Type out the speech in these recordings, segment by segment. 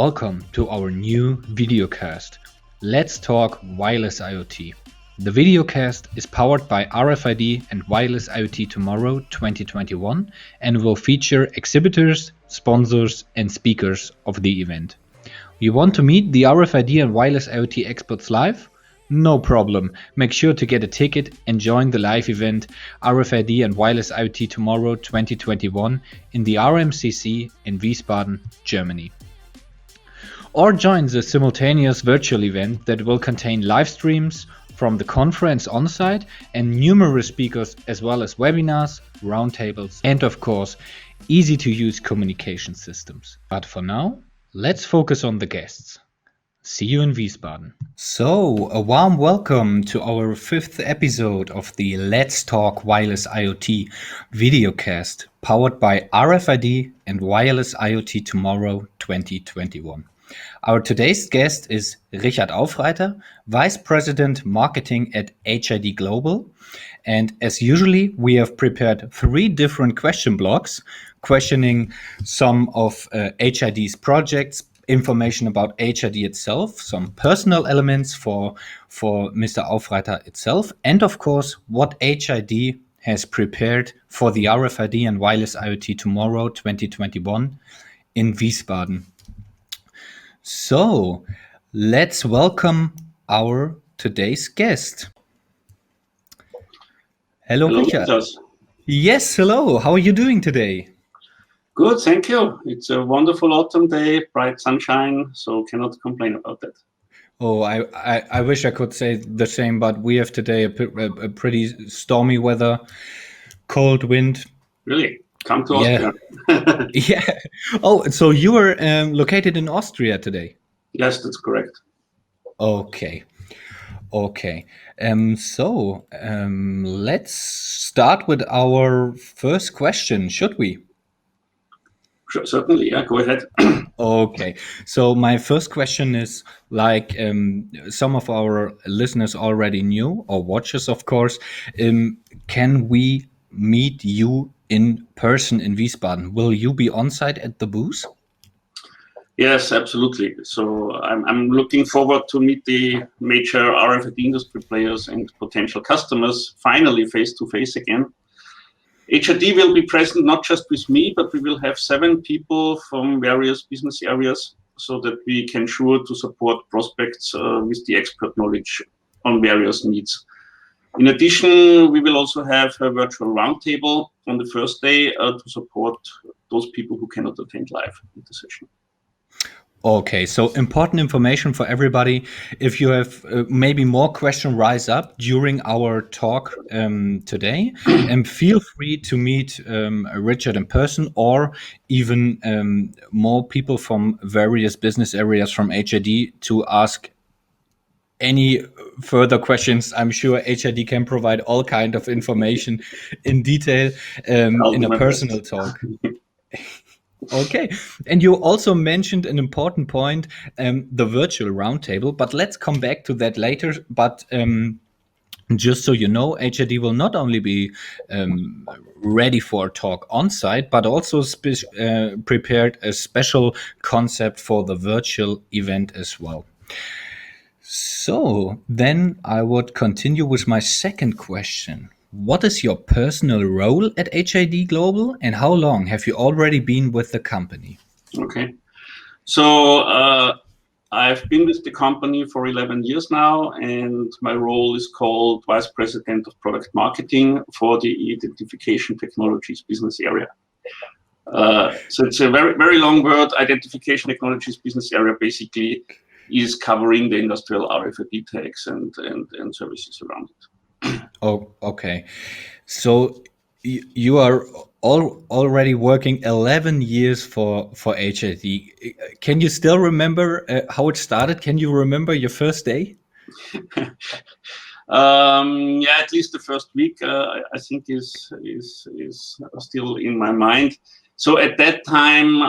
welcome to our new videocast. Let's talk wireless IoT. The videocast is powered by RFID and Wireless IoT Tomorrow 2021 and will feature exhibitors, sponsors and speakers of the event. You want to meet the RFID and Wireless IoT experts live? No problem. Make sure to get a ticket and join the live event RFID and Wireless IoT Tomorrow 2021 in the RMCC in Wiesbaden, Germany. Or join the simultaneous virtual event that will contain live streams from the conference on-site and numerous speakers as well as webinars, roundtables and of course easy to use communication systems. But for now, let's focus on the guests. See you in Wiesbaden. So, a warm welcome to our 5th episode of the Let's Talk Wireless IoT videocast powered by RFID and Wireless IoT Tomorrow 2021. Our today's guest is Richard Aufreiter, Vice President Marketing at HID Global. And as usually, we have prepared 3 different question blocks questioning some of HID's projects, information about HID itself, some personal elements for Mr. Aufreiter itself, and of course, what HID has prepared for the RFID and Wireless IoT Tomorrow 2021 in Wiesbaden. So, let's welcome our today's guest. Hello, Richard. Yes, hello. How are you doing today? Good, thank you. It's a wonderful autumn day, bright sunshine, so cannot complain about that. Oh, I wish I could say the same, but we have today a pretty stormy weather, cold wind. Really? Come to Austria. Yeah. Oh, so you were located in Austria today? Yes, that's correct. Okay. So let's start with our first question, should we? Sure, certainly, yeah, go ahead. Okay, so my first question is like some of our listeners already knew, or watchers of course, can we meet you in person in Wiesbaden? Will you be on site at the booth? Yes, absolutely. So I'm looking forward to meet the major RFID industry players and potential customers finally face to face again. HID will be present not just with me, but we will have 7 people from various business areas so that we can sure to support prospects with the expert knowledge on various needs. In addition, we will also have a virtual roundtable on the first day to support those people who cannot attend live at the session. Okay, so important information for everybody. If you have maybe more questions rise up during our talk today, feel free to meet Richard in person or even more people from various business areas from HID to ask any further questions. I'm sure HID can provide all kind of information in detail in a personal talk. Okay, and you also mentioned an important point, the virtual roundtable, but let's come back to that later. But just so you know, HID will not only be ready for a talk on site, but also prepared a special concept for the virtual event as well. So then I would continue with my second question. What is your personal role at HID Global and how long have you already been with the company? Okay, so I've been with the company for 11 years now, and my role is called Vice President of Product Marketing for the Identification Technologies business area. So it's a very, very long word. Identification Technologies business area basically is covering the industrial RFID tags and services around it. Oh, okay. So you are already working 11 years for HID. Can you still remember how it started? Can you remember your first day? Yeah, at least the first week I think is still in my mind. So at that time,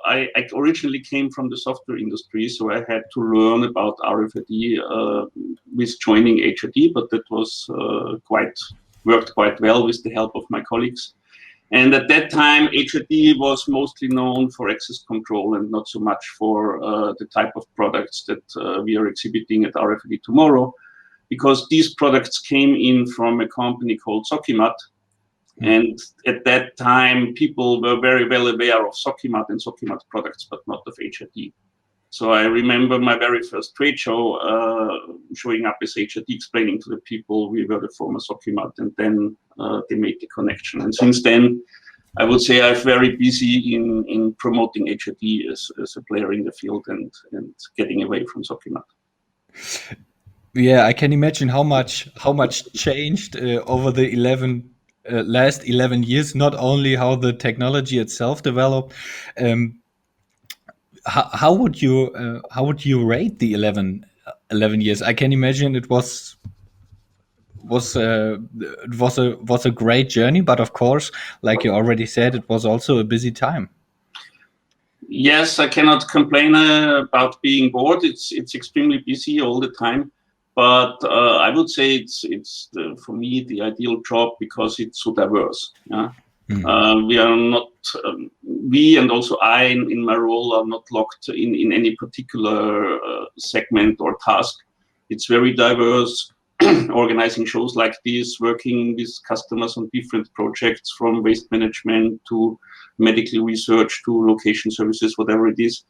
I originally came from the software industry, so I had to learn about RFID with joining HID, but that was worked quite well with the help of my colleagues. And at that time, HID was mostly known for access control and not so much for the type of products that we are exhibiting at RFID tomorrow, because these products came in from a company called Sokimat. And at that time, people were very well aware of Sokimat and Sokimat products, but not of HID. So I remember my very first trade show showing up as HID, explaining to the people we were the former Sokimat, and then they made the connection. And since then, I would say I'm very busy in promoting HID as a player in the field and getting away from Sokimat. Yeah, I can imagine how much changed over the last 11 years. Not only how the technology itself developed. How would you rate the 11 years? I can imagine it was a great journey, but of course, like you already said, it was also a busy time. Yes, I cannot complain about being bored. It's extremely busy all the time, but I would say it's for me the ideal job because it's so diverse. Yeah? We are not, we and also I in my role are not locked in any particular segment or task. It's very diverse, organizing shows like this, working with customers on different projects from waste management to medical research to location services, whatever it is.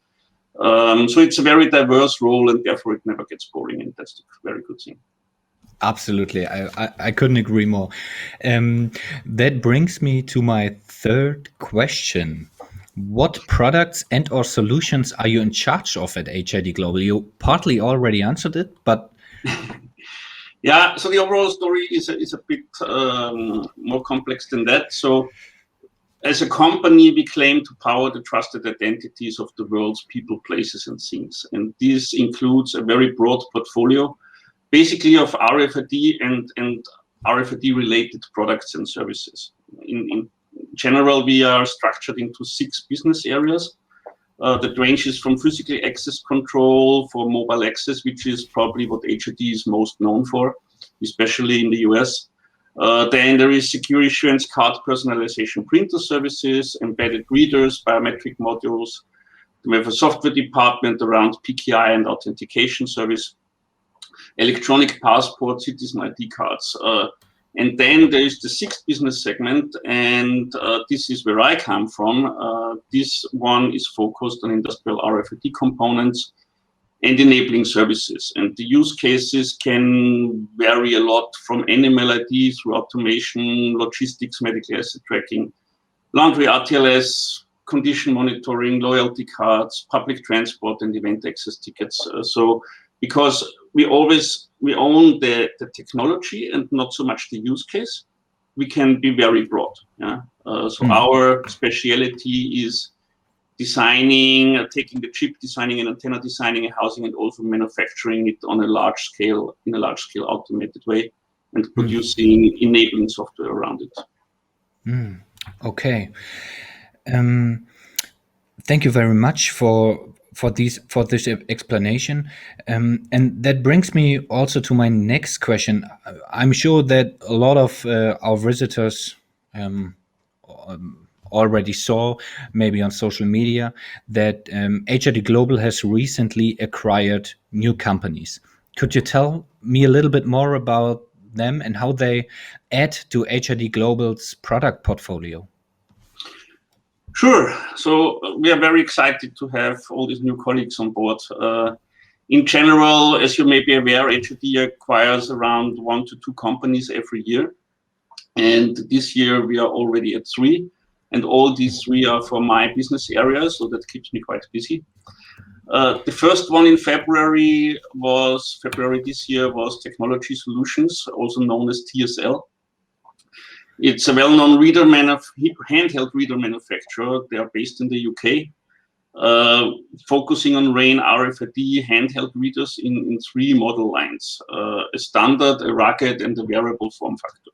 So it's a very diverse role and therefore it never gets boring, and that's a very good thing. Absolutely. I couldn't agree more. That brings me to my third question. What products and or solutions are you in charge of at HID Global? You partly already answered it, but... Yeah, so the overall story is a bit more complex than that. So as a company, we claim to power the trusted identities of the world's people, places, and things. And this includes a very broad portfolio, basically of RFID and RFID-related products and services. In general, we are structured into 6 business areas that ranges from physical access control for mobile access, which is probably what HID is most known for, especially in the US. Then there is secure issuance, card personalization, printer services, embedded readers, biometric modules. We have a software department around PKI and authentication service, electronic passport, citizen ID cards. And then there is the 6th business segment, and this is where I come from. This one is focused on industrial RFID components and enabling services. And the use cases can vary a lot from animal ID through automation, logistics, medical asset tracking, laundry RTLS, condition monitoring, loyalty cards, public transport, and event access tickets. So because we own the technology and not so much the use case, we can be very broad. Yeah? Our speciality is designing, taking the chip, designing an antenna, designing a housing, and also manufacturing it on a large scale, in a large scale automated way, and producing enabling software around it. Okay. Thank you very much for this explanation, and that brings me also to my next question. I'm sure that a lot of our visitors already saw, maybe on social media, that HID Global has recently acquired new companies. Could you tell me a little bit more about them and how they add to HID Global's product portfolio? Sure. So we are very excited to have all these new colleagues on board. In general, as you may be aware, HID acquires around 1 to 2 companies every year. And this year we are already at 3. And all these 3 are for my business area, so that keeps me quite busy. The first one in February this year was Technology Solutions, also known as TSL. It's a well-known handheld reader manufacturer. They are based in the UK, focusing on RAIN RFID handheld readers in 3 model lines, a standard, a rugged, and a wearable form factor.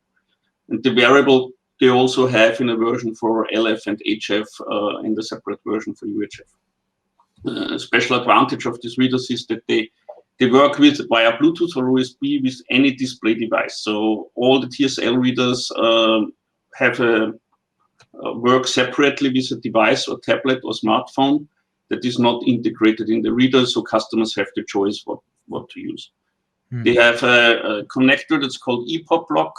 And the wearable they also have in a version for LF and HF and a separate version for UHF. A special advantage of these readers is that they work with via Bluetooth or USB with any display device. So all the TSL readers have a work separately with a device or tablet or smartphone that is not integrated in the reader, so customers have the choice what to use. They have a connector that's called ePop lock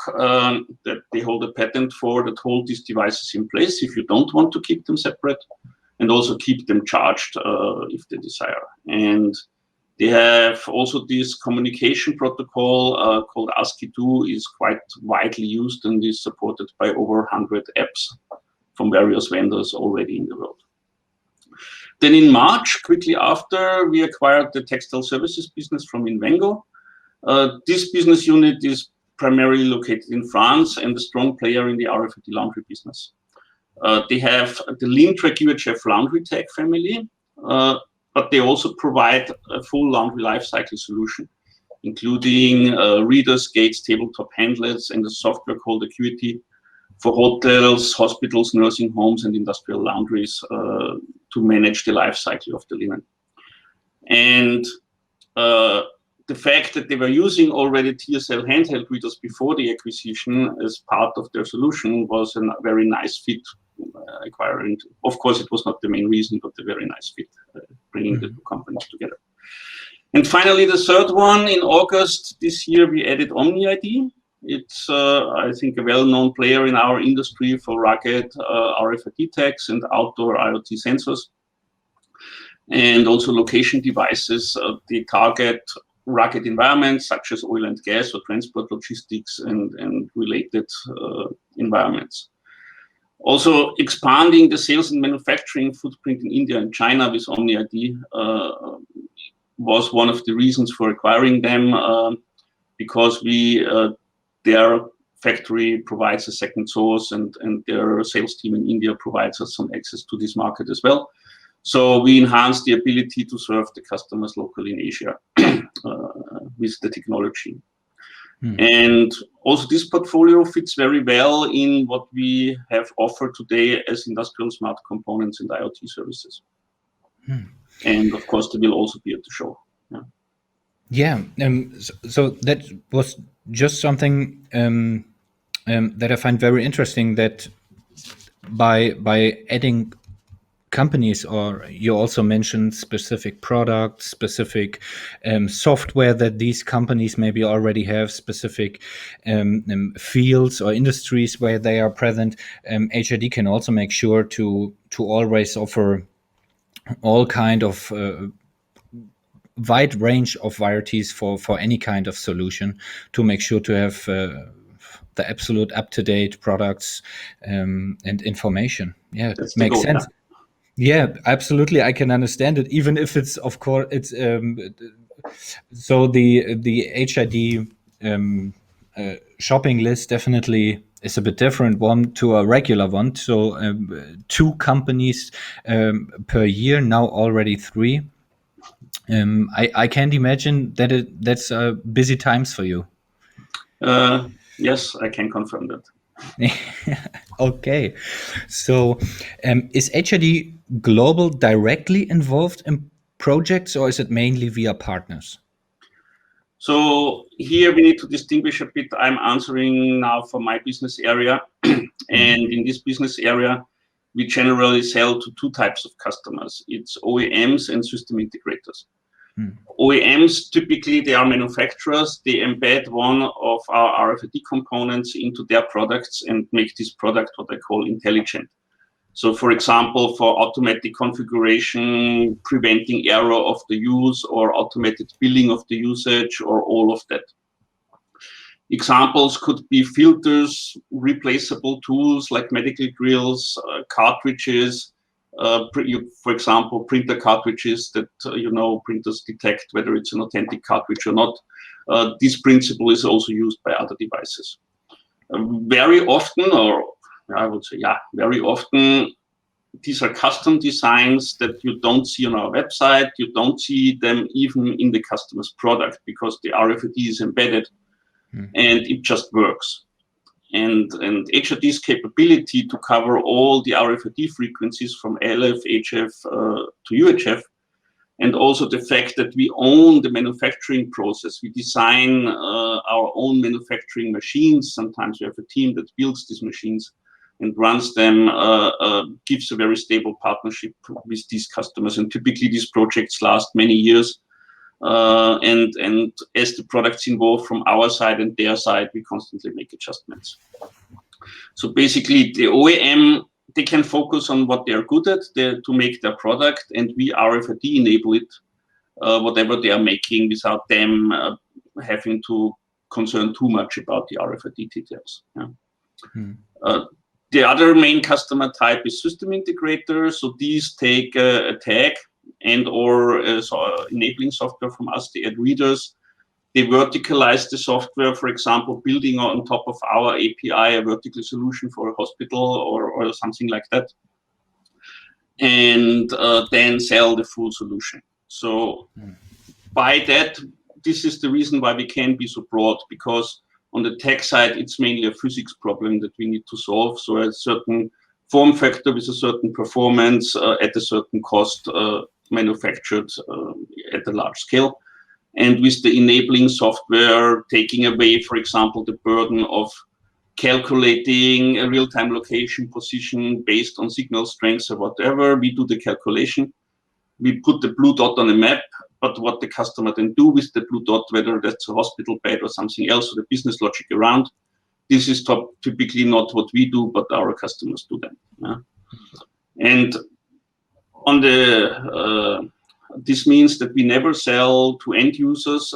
that they hold a patent for that hold these devices in place if you don't want to keep them separate, and also keep them charged if they desire. And they have also this communication protocol called ASCII2 is quite widely used and is supported by over 100 apps from various vendors already in the world. Then in March, quickly after, we acquired the textile services business from Invengo. This business unit is primarily located in France and a strong player in the RFID laundry business. They have the Lintrack UHF laundry tag family, but they also provide a full laundry lifecycle solution, including readers, gates, tabletop handlers, and a software called Acuity for hotels, hospitals, nursing homes, and industrial laundries to manage the life cycle of the linen. And the fact that they were using already TSL handheld readers before the acquisition as part of their solution was a very nice fit acquiring. Of course, it was not the main reason, but a very nice fit bringing the two companies together. And finally, the third one, in August this year, we added OmniID. It's, I think, a well-known player in our industry for rugged RFID tags and outdoor IoT sensors, and also location devices. They target rugged environments such as oil and gas or transport logistics and related environments. Also, expanding the sales and manufacturing footprint in India and China with OmniID was one of the reasons for acquiring them, because their factory provides a second source, and their sales team in India provides us some access to this market as well. So we enhance the ability to serve the customers locally in Asia with the technology. And also this portfolio fits very well in what we have offered today as industrial smart components and IoT services. And of course, they will also be at the show. So that was just something that I find very interesting, that by adding companies, or you also mentioned specific products, specific software that these companies maybe already have, specific fields or industries where they are present, HID can also make sure to always offer all kind of wide range of varieties for any kind of solution, to make sure to have the absolute up-to-date products and information. Yeah, it makes sense. Yeah, absolutely. I can understand it, even if it's, of course, it's so the HID shopping list definitely is a bit different one to a regular one. So 2 companies per year, now already 3. I can't imagine that that's busy times for you. Yes, I can confirm that. Okay, so is HID Global directly involved in projects, or is it mainly via partners? So here we need to distinguish a bit. I'm answering now for my business area. And in this business area, we generally sell to 2 types of customers. It's OEMs and system integrators. OEMs, typically, they are manufacturers. They embed one of our RFID components into their products and make this product what I call intelligent. So, for example, for automatic configuration, preventing error of the use, or automated billing of the usage, or all of that. Examples could be filters, replaceable tools like medical drills, cartridges, for example, printer cartridges that, printers detect whether it's an authentic cartridge or not. This principle is also used by other devices. Very often, or I would say, very often, these are custom designs that you don't see on our website. You don't see them even in the customer's product, because the RFID is embedded and it just works. And HID's capability to cover all the RFID frequencies from LF, HF to UHF, and also the fact that we own the manufacturing process. We design our own manufacturing machines. Sometimes we have a team that builds these machines. and runs them, gives a very stable partnership with these customers. And typically these projects last many years. And as the products evolve from our side and their side, we constantly make adjustments. So basically the OEM, they can focus on what they're good at to make their product, and we RFID enable it, whatever they are making, without them having to concern too much about the RFID details. Yeah. The other main customer type is system integrators. So these take a tag and or enabling software from us. They add readers. They verticalize the software, for example, building on top of our API a vertical solution for a hospital or something like that, and then sell the full solution. So by that, this is the reason why we can be so broad, because on the tech side, it's mainly a physics problem that we need to solve. So a certain form factor with a certain performance at a certain cost, manufactured at a large scale. And with the enabling software, taking away, for example, the burden of calculating a real-time location position based on signal strengths or whatever, we do the calculation. We put the blue dot on a map, but what the customer then do with the blue dot, whether that's a hospital bed or something else, or the business logic around, this is typically not what we do, but our customers do them. Yeah? And on the this means that we never sell to end users,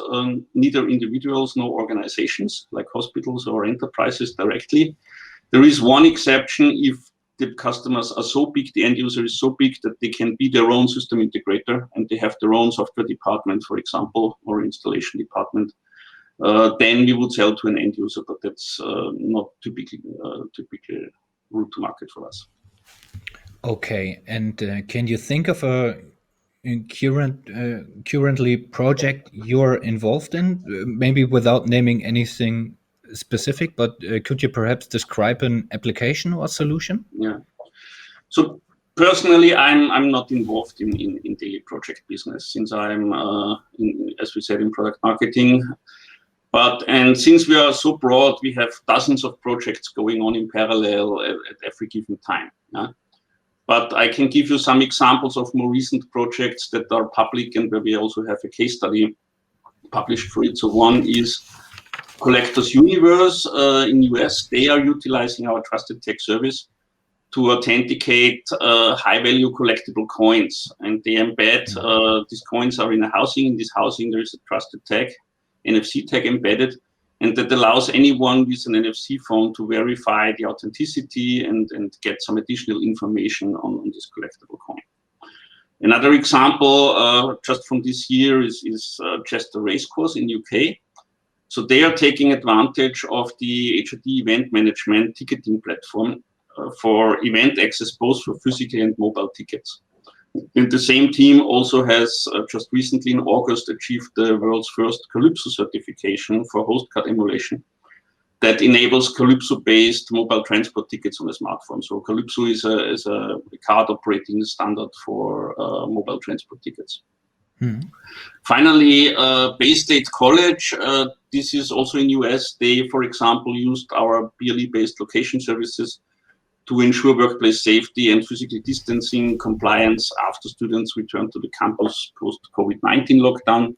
neither individuals nor organizations like hospitals or enterprises directly. There is one exception if the customers are so big, the end user is so big that they can be their own system integrator and they have their own software department, for example, or installation department. Then we would sell to an end user, but that's not typically route to market for us. Okay, and can you think of a currently project you're involved in, maybe without naming anything specific, but could you perhaps describe an application or solution? Yeah. So personally, I'm not involved in daily project business, since I'm, as we said, in product marketing. And since we are so broad, we have dozens of projects going on in parallel at every given time. Yeah? But I can give you some examples of more recent projects that are public and where we also have a case study published for it. So one is Collectors Universe in US. They are utilizing our trusted tech service to authenticate high-value collectible coins, and they embed these coins are in a housing. In this housing, there is a trusted tag, NFC tag embedded, and that allows anyone with an NFC phone to verify the authenticity and get some additional information on this collectible coin. Another example, just from this year, is Chester Racecourse in UK. So they are taking advantage of the HID event management ticketing platform for event access, both for physical and mobile tickets. And the same team also has just recently in August achieved the world's first Calypso certification for host card emulation that enables Calypso-based mobile transport tickets on a smartphone. So Calypso is a card operating standard for mobile transport tickets. Finally, Bay State College, this is also in US. They, for example, used our BLE-based location services to ensure workplace safety and physical distancing compliance after students return to the campus post-COVID-19 lockdown.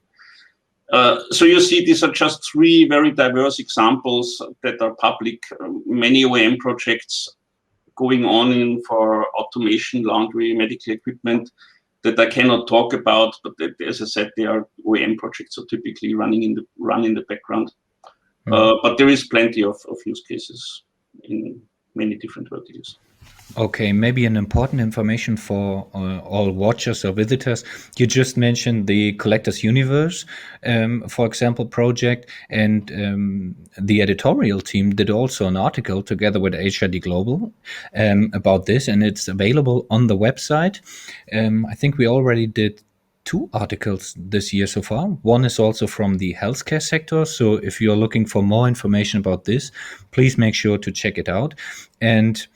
So you see, these are just three very diverse examples that are public. Many OEM projects going on for automation, laundry, medical equipment that I cannot talk about, but that, as I said, they are OEM projects, so typically run in the background. But there is plenty of use cases in many different verticals. Okay, maybe an important information for all watchers or visitors. You just mentioned the Collectors Universe, for example, project, and the editorial team did also an article together with HID Global about this, and it's available on the website. I think we already did 2 articles this year so far. One is also from the healthcare sector. So if you're looking for more information about this, please make sure to check it out. And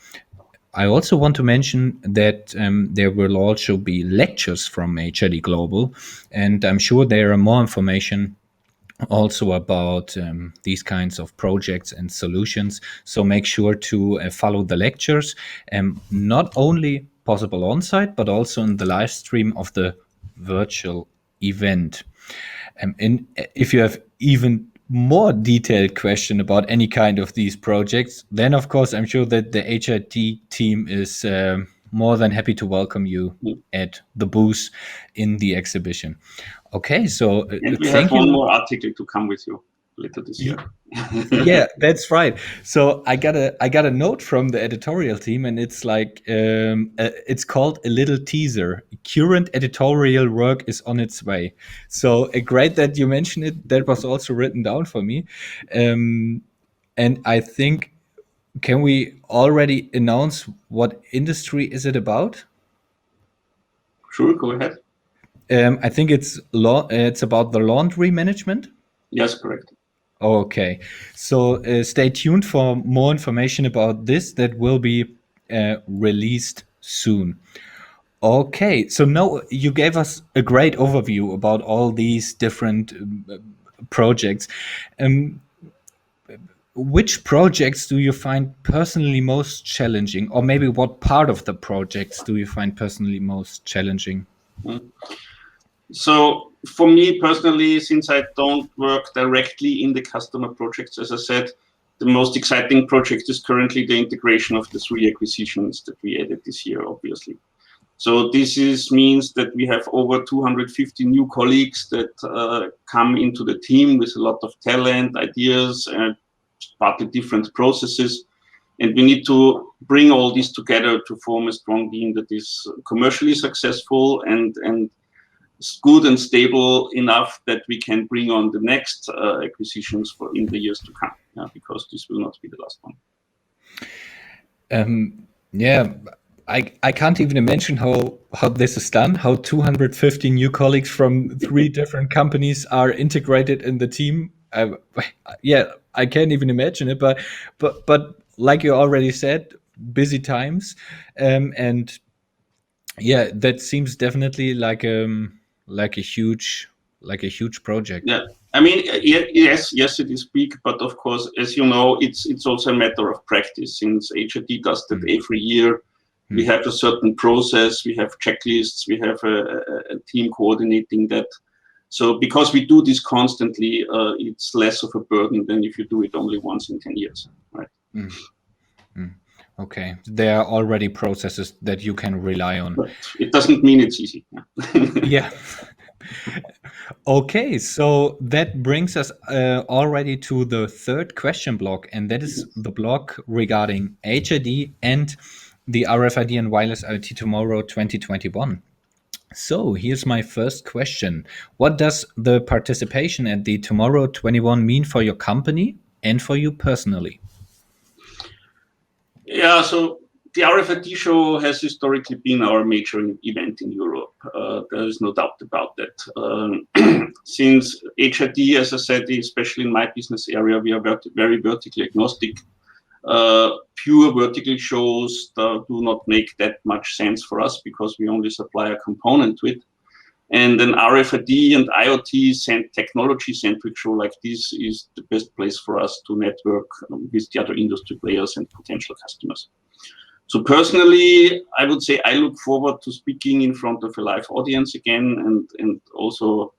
I also want to mention that there will also be lectures from HID Global, and I'm sure there are more information also about these kinds of projects and solutions. So make sure to follow the lectures, not only possible on site, but also in the live stream of the virtual event. And if you have even more detailed question about any kind of these projects, then of course I'm sure that the HIT team is more than happy to welcome you at the booth in the exhibition. Okay, so And we have thank one you. more article to come with you later this year. Yeah, that's right. So I got a note from the editorial team, and it's like it's called a little teaser. Current editorial work is on its way. So great that you mentioned it. That was also written down for me, and I think, can we already announce what industry is it about? Sure, go ahead. I think it's about the laundry management. Yes, correct. Okay, so stay tuned for more information about this that will be released soon. Okay, so now you gave us a great overview about all these different projects. Um, which projects do you find personally most challenging, or maybe what part of the projects do you find personally most challenging? So for me personally, since I don't work directly in the customer projects, as I said, the most exciting project is currently the integration of the 3 acquisitions that we added this year, obviously. So this means that we have over 250 new colleagues that come into the team with a lot of talent, ideas, and partly different processes. And we need to bring all this together to form a strong team that is commercially successful and good and stable enough that we can bring on the next acquisitions in the years to come, because this will not be the last one. Yeah, I can't even imagine how this is done, how 250 new colleagues from 3 different companies are integrated in the team. Yeah, I can't even imagine it, but like you already said, busy times, and yeah, that seems definitely like a huge project. Yeah, I mean, yes, it is big, but of course, as you know, it's also a matter of practice. Since HIT does that every year, we have a certain process, we have checklists, we have a team coordinating that. So because we do this constantly, it's less of a burden than if you do it only once in 10 years, right? Okay, there are already processes that you can rely on. But it doesn't mean it's easy. Yeah. Okay, so that brings us already to the 3rd question block, and that is the block regarding HID and the RFID and Wireless IoT Tomorrow 2021. So here's my first question. What does the participation at the Tomorrow 21 mean for your company and for you personally? Yeah, so the RFID show has historically been our major event in Europe. There is no doubt about that. Since HID, as I said, especially in my business area, we are very vertically agnostic. Pure vertical shows do not make that much sense for us because we only supply a component to it. And an RFID and IoT technology-centric show like this is the best place for us to network with the other industry players and potential customers. So personally, I would say I look forward to speaking in front of a live audience again and also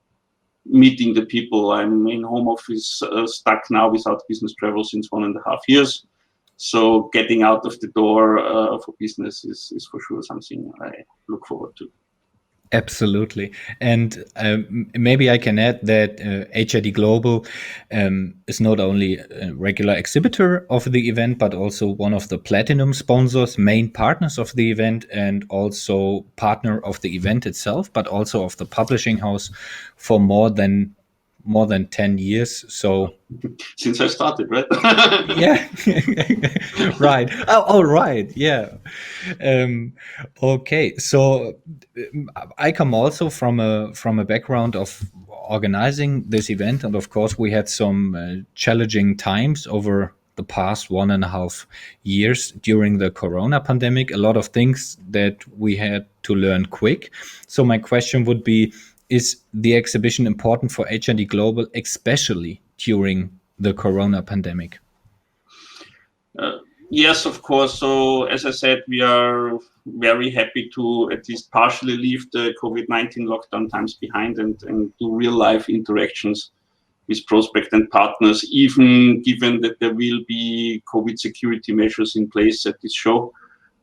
meeting the people. I'm in home office stuck now without business travel since 1.5 years. So getting out of the door for business is for sure something I look forward to. Absolutely. And maybe I can add that HID Global is not only a regular exhibitor of the event, but also one of the platinum sponsors, main partners of the event, and also partner of the event itself, but also of the publishing house for more than 10 years. So since I started, right? Yeah. Right. Oh, right. Yeah. Okay. So I come also from a background of organizing this event, and of course we had some challenging times over the past 1.5 years during the Corona pandemic. A lot of things that we had to learn quick. So my question would be, is the exhibition important for HID Global, especially during the Corona pandemic? Yes, of course. So as I said, we are very happy to at least partially leave the COVID-19 lockdown times behind and do real life interactions with prospects and partners, even given that there will be COVID security measures in place at this show.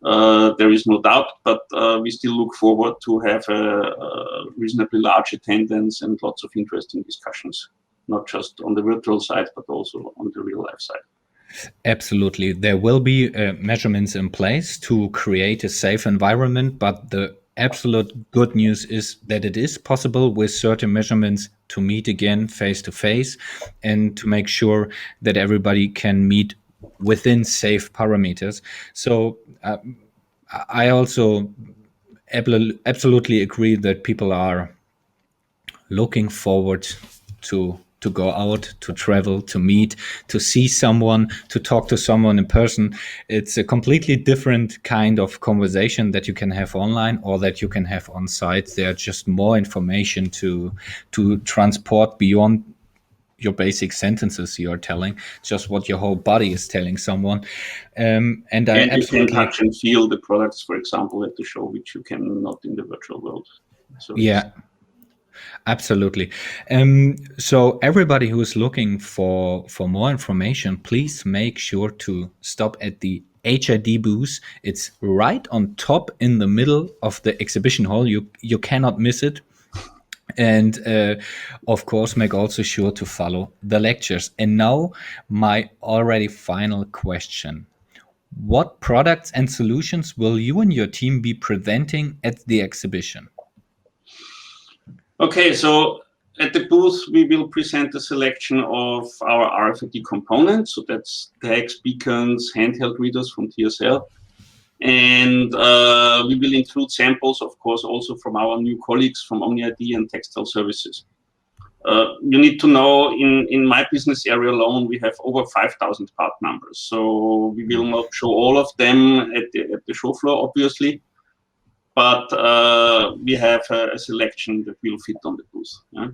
There is no doubt, but we still look forward to have a reasonably large attendance and lots of interesting discussions, not just on the virtual side, but also on the real life side. Absolutely. There will be measurements in place to create a safe environment, but the absolute good news is that it is possible with certain measurements to meet again face to face and to make sure that everybody can meet within safe parameters. So I also absolutely agree that people are looking forward to go out, to travel, to meet, to see someone, to talk to someone in person. It's a completely different kind of conversation that you can have online or that you can have on site. There's just more information to transport beyond your basic sentences you're telling, just what your whole body is telling someone. And I And you can absolutely touch and feel the products, for example, at the show, which you cannot in the virtual world. So yeah. Absolutely. So everybody who is looking for more information, please make sure to stop at the HID booth. It's right on top in the middle of the exhibition hall. You cannot miss it. And of course, make also sure to follow the lectures. And now my already final question. What products and solutions will you and your team be presenting at the exhibition? okay, so at the booth, we will present a selection of our RFID components. So that's tags, beacons, handheld readers from TSL. And we will include samples, of course, also from our new colleagues from OmniID and Textile Services. You need to know in my business area alone, we have over 5,000 part numbers. So we will not show all of them at the show floor, obviously. But we have a selection that will fit on the booth. Yeah?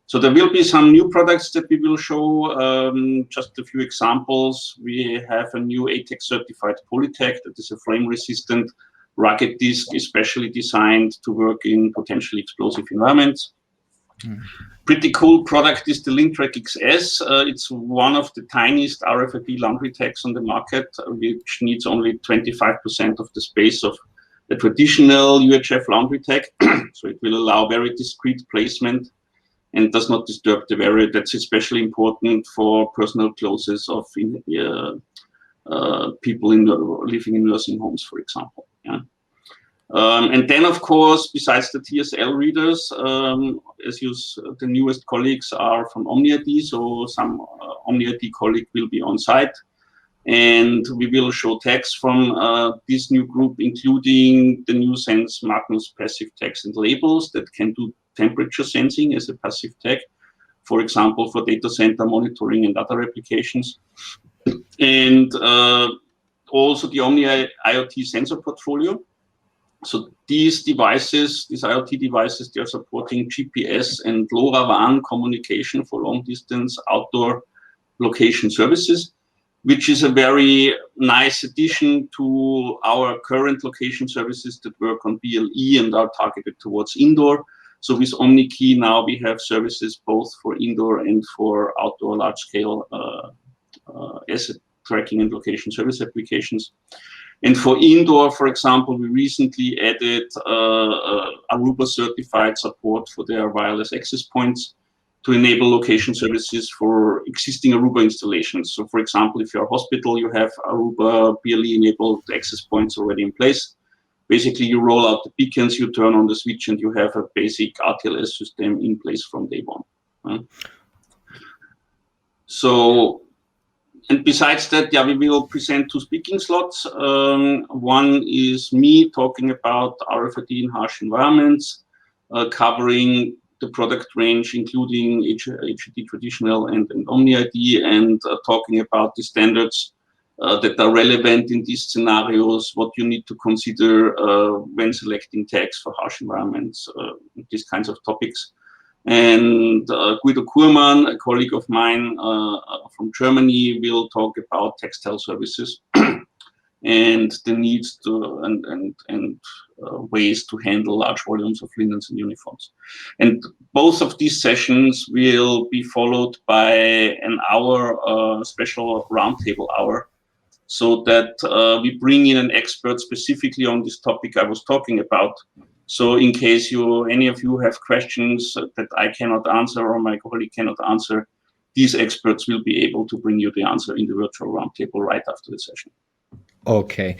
So there will be some new products that we will show. Just a few examples. We have a new ATEX certified Polytech that is a flame resistant rugged disc, especially designed to work in potentially explosive environments. Pretty cool product is the LinkTrack XS. It's one of the tiniest RFID laundry tags on the market, which needs only 25% of the space of the traditional UHF laundry tag. So it will allow very discrete placement and does not disturb the wearer. That's especially important for personal clothes of people living in nursing homes, for example. Yeah. And then, of course, besides the TSL readers, the newest colleagues are from OmniID, so some OmniID colleague will be on site. And we will show tags from this new group, including the new Sense Magnus passive tags and labels that can do temperature sensing as a passive tag, for example, for data center monitoring and other applications. And also the Omni IoT sensor portfolio. So these devices, these IoT devices, they are supporting GPS and LoRaWAN communication for long distance outdoor location services, which is a very nice addition to our current location services that work on BLE and are targeted towards indoor. So with OmniKey now we have services both for indoor and for outdoor large-scale asset tracking and location service applications. And for indoor, for example, we recently added Aruba certified support for their wireless access points to enable location services for existing Aruba installations. So for example, if you're a hospital, you have Aruba BLE enabled access points already in place. Basically, you roll out the beacons, you turn on the switch, and you have a basic RTLS system in place from day one. Right? So, and besides that, yeah, we will present 2 speaking slots. One is me talking about RFID in harsh environments, covering the product range, including HID traditional and OmniID, and talking about the standards that are relevant in these scenarios, what you need to consider when selecting tags for harsh environments, these kinds of topics. And Guido Kurmann, a colleague of mine from Germany, will talk about textile services and the needs to and ways to handle large volumes of linens and uniforms. And both of these sessions will be followed by an hour special roundtable hour, so that we bring in an expert specifically on this topic I was talking about. So in case any of you have questions that I cannot answer or my colleague cannot answer, these experts will be able to bring you the answer in the virtual roundtable right after the session. Okay.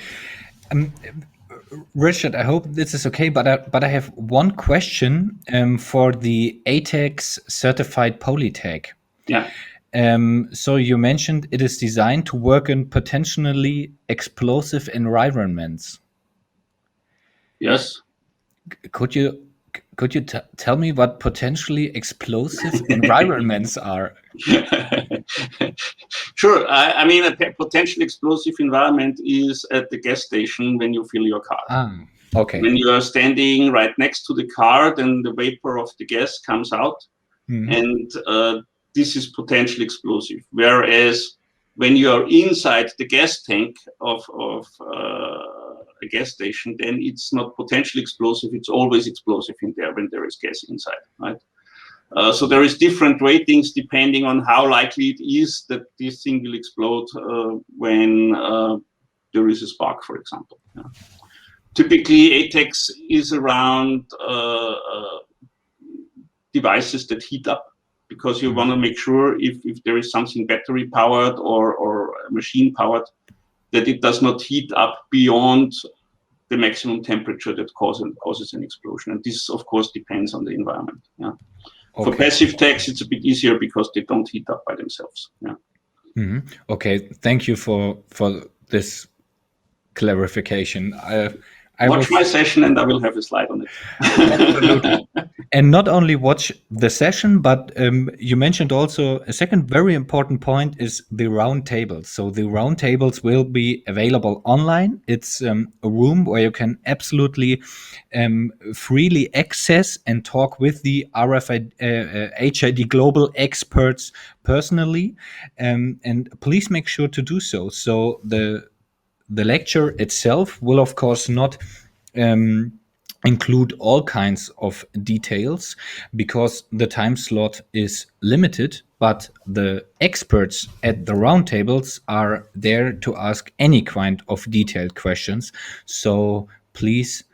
Richard, I hope this is okay, but I have one question for the ATEX certified polytag. Yeah. So you mentioned it is designed to work in potentially explosive environments. Yes. Could you tell me what potentially explosive environments are? Sure. I mean, a potentially explosive environment is at the gas station when you fill your car. Okay. When you are standing right next to the car, then the vapor of the gas comes out, and this is potentially explosive. Whereas when you are inside the gas tank of a gas station, then it's not potentially explosive. It's always explosive in there when there is gas inside, right? So there is different ratings depending on how likely it is that this thing will explode when there is a spark, for example. Yeah. Typically, ATEX is around devices that heat up, because you want to make sure if there is something battery powered or machine powered, that it does not heat up beyond the maximum temperature that causes an explosion. And this, of course, depends on the environment. Yeah. Okay. For passive tags, it's a bit easier because they don't heat up by themselves. Yeah. Okay, thank you for this clarification. Watch my session and I will have a slide on it. Absolutely. And not only watch the session, but you mentioned also a second very important point is the roundtables. So the roundtables will be available online. It's a room where you can absolutely freely access and talk with the RFID, HID global experts personally. And please make sure to do so. So the lecture itself will, of course, not include all kinds of details because the time slot is limited, but the experts at the roundtables are there to ask any kind of detailed questions. So please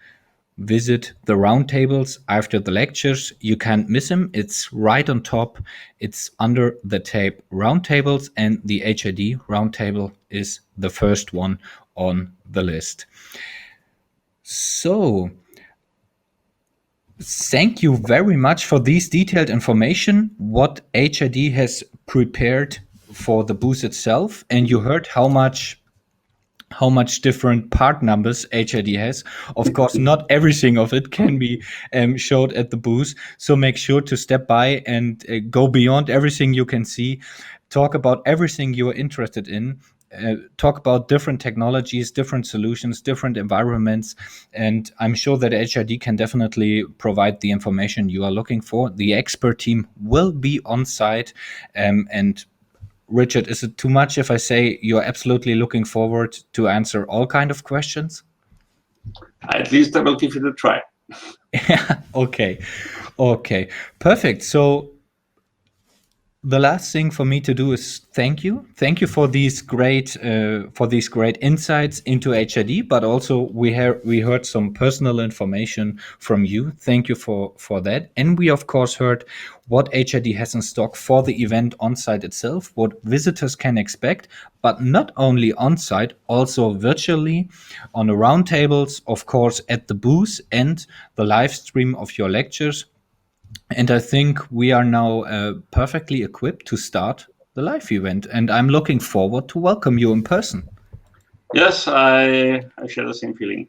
visit the roundtables after the lectures. You can't miss them. It's right on top. It's under the tab roundtables, and the HID roundtable is the first one on the list. So thank you very much for this detailed information, what HID has prepared for the booth itself. And you heard how much different part numbers HID has. Of course, not everything of it can be showed at the booth. So make sure to step by and go beyond everything you can see. Talk about everything you're interested in. Talk about different technologies, different solutions, different environments. And I'm sure that HID can definitely provide the information you are looking for. The expert team will be on site. And Richard, is it too much if I say you're absolutely looking forward to answer all kind of questions? At least I will give it a try. Okay. Perfect. So the last thing for me to do is thank you for these great insights into HID, but also we heard some personal information from you. Thank you for that. And we of course heard what HID has in stock for the event on site itself, what visitors can expect, but not only on site, also virtually on the roundtables, of course, at the booth and the live stream of your lectures. And I think we are now perfectly equipped to start the live event. And I'm looking forward to welcome you in person. Yes, I share the same feeling.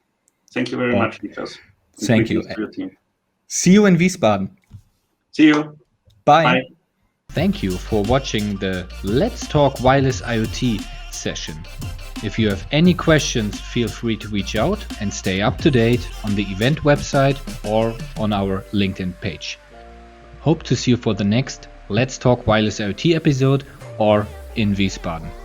Thank you very much, Niklas. Thank you. To your team. See you in Wiesbaden. See you. Bye. Thank you for watching the Let's Talk Wireless IoT session. If you have any questions, feel free to reach out and stay up to date on the event website or on our LinkedIn page. Hope to see you for the next Let's Talk Wireless IoT episode or in Wiesbaden.